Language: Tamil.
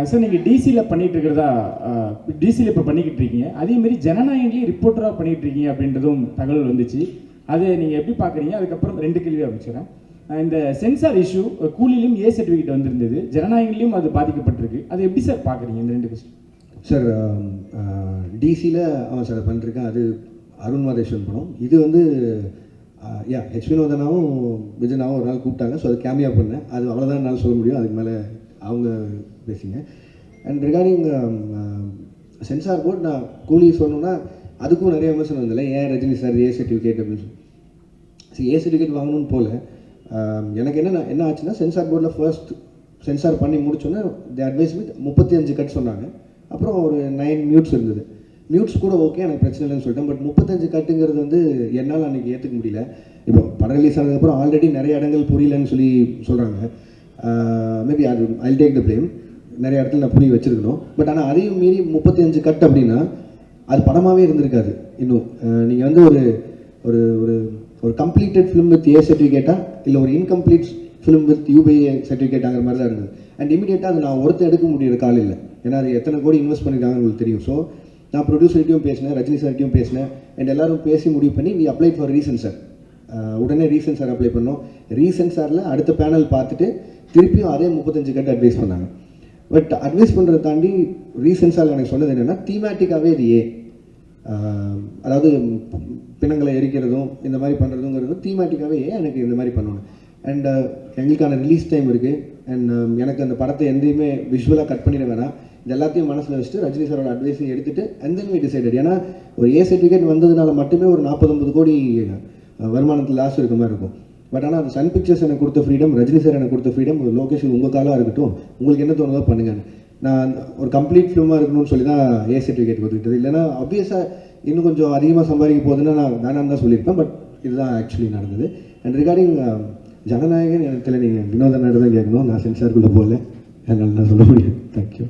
சார் நீங்கள் டிசியில் பண்ணிகிட்டு இருக்கிறதா டிசியில் இப்போ பண்ணிக்கிட்டு இருக்கீங்க, அதேமாரி ஜனநாயகங்களையும் ரிப்போர்ட்டராக பண்ணிகிட்டு இருக்கீங்க அப்படின்றதும் தகவல் வந்துச்சு. அதை நீங்கள் எப்படி பார்க்குறீங்க? அதுக்கப்புறம் 2 கேள்வி ஆரம்பிச்சிடறேன். இந்த சென்சார் இஷ்யூ கூலிலையும் ஏ சர்டிஃபிகேட் வந்திருந்தது, ஜனநாயகங்களையும் அது பாதிக்கப்பட்டிருக்கு. அதை எப்படி சார் பார்க்குறீங்க இந்த 2 கொஸ்டின்? சார் டிசியில் அவன் சார் பண்ணிருக்கேன், அது அருண் மாதேஸ்வரன் படம். இது வந்து ஹெச் வினோதனாவும் விஜயனாவும் ஒரு நாள் கூப்பிட்டாங்க, ஸோ அது கேமியா பண்ணேன். அது அவ்வளோதான் என்னால் சொல்ல முடியும், அதுக்கு மேலே அவங்க பேசுங்க. அண்ட் ரிகார்டிங் சென்சார் போர்ட், நான் கூலி சொல்லணுன்னா அதுக்கும் நிறைய விமர்சனம் வந்தில்லை. ஏன் ரஜினி சார் ஏ சர்டிஃபிகேட் அப்படின்னு சொல்லி. சரி, ஏ சர்டிஃபிகேட் வாங்கணும்னு போல எனக்கு என்ன ஆச்சுன்னா, சென்சார் போர்டில் ஃபர்ஸ்ட் சென்சார் பண்ணி முடிச்சோன்னே தி அட்வைஸ் வித் 35 கட் சொன்னாங்க. அப்புறம் ஒரு 9 மியூட்ஸ் இருந்தது. மியூட்ஸ் கூட ஓகே, எனக்கு பிரச்சனை இல்லைன்னு சொல்லிட்டேன். பட் 35 கட்டுங்கிறது வந்து என்னால் அன்றைக்கி ஏற்றுக்க முடியல. இப்போ படம் ரிலீஸ் ஆனதுக்கப்புறம் ஆல்ரெடி நிறைய இடங்கள் புரியலன்னு சொல்கிறாங்க. மேபி அது ஐ டேக் த பிளேம். நிறைய இடத்துல நான் புரிய வச்சுருக்கணும். பட் ஆனால் அதையும் மீறி 35 கட் அப்படின்னா அது படமாகவே இருந்திருக்காது. இன்னும் நீங்கள் வந்து ஒரு ஒரு ஒரு ஒரு கம்ப்ளீட்டட் ஃபிலிம் வித் ஏ சர்டிஃபிகேட்டா இல்லை ஒரு இன்கம்ப்ளீட் ஃபிலிம் வித் யூபிஏ சர்டிஃபிகேட்டாங்கிற மாதிரி தான் இருந்தது. அண்ட் இமீடியட்டாக அது நான் ஒருத்தர் எடுக்க முடியிற கால் இல்லை. ஏன்னா அது எத்தனை கோடி இன்வெஸ்ட் பண்ணியிருக்காங்கன்னு உங்களுக்கு தெரியும். ஸோ நான் ப்ரொடியூசர்கிட்டையும் பேசினேன், ரஜினி சார்கிட்டையும் பேசினேன். அண்ட் எல்லோரும் பேசி முடிவு பண்ணி வி அப்ளை ஃபார் ரீசென்சார். உடனே ரீசென்சார் அப்ளை பண்ணோம். ரீசென்சாரில் அடுத்த பேனல் பார்த்துட்டு திருப்பியும் அதே 35 கட்டு அட்வைஸ் பண்ணாங்க. பட் அட்வைஸ் பண்ணுறதை தாண்டி ரீசென்சாரில் எனக்கு சொன்னது என்னென்னா, தீமேட்டிக்காகவே இது அதாவது பிணங்களை எரிக்கிறதும் இந்த மாதிரி பண்ணுறதுங்கிறது தீமேட்டிக்காகவே எனக்கு இந்த மாதிரி பண்ணணும். அண்ட் எங்களுக்கான ரிலீஸ் டைம் இருக்குது. அண்ட் எனக்கு அந்த படத்தை எந்தையுமே விஷுவலாக கட் பண்ணிட வேணாம். இது எல்லாத்தையும் மனசில் வச்சுட்டு ரஜினி சாரோட அட்வைஸையும் எடுத்துகிட்டு அண்ட் தென் வி டிசைடட். ஏன்னா ஒரு ஏ சர்டிஃபிகேட் வந்ததுனால மட்டுமே ஒரு 40-50 கோடி வருமானத்தில் லாஸ் இருக்க மாதிரி இருக்கும். பட் ஆனால் அது சன் பிக்சர்ஸ் எனக்கு கொடுத்த ஃப்ரீடம், ரஜினி சார் எனக்கு கொடுத்த ஃப்ரீடம், லோகேஷ் உங்கள் காலாக இருக்கட்டும், உங்களுக்கு என்ன தோணுதோ பண்ணுங்கன்னு. நான் ஒரு கம்ப்ளீட் ஃபிலிமாக இருக்கணும்னு சொல்லி தான் ஏ சர்டிஃபிகேட் கொடுத்துக்கிட்டது. இல்லைனா ஆப்வியஸாக இன்னும் கொஞ்சம் அதிகமாக சம்பாதிக்க போகுதுன்னா நான் வேணான்னு தான் சொல்லியிருப்பேன். பட் இதுதான் ஆக்சுவலி நடந்தது. அண்ட் ரிகார்டிங் ஜனநாயகன் எனக்கு நீங்கள் வினோதனாடு தான் கேட்கணும். நான் சென்சாருக்குள்ளே போகல, என்னால் நான் சொல்ல முடியும். தேங்க்யூ.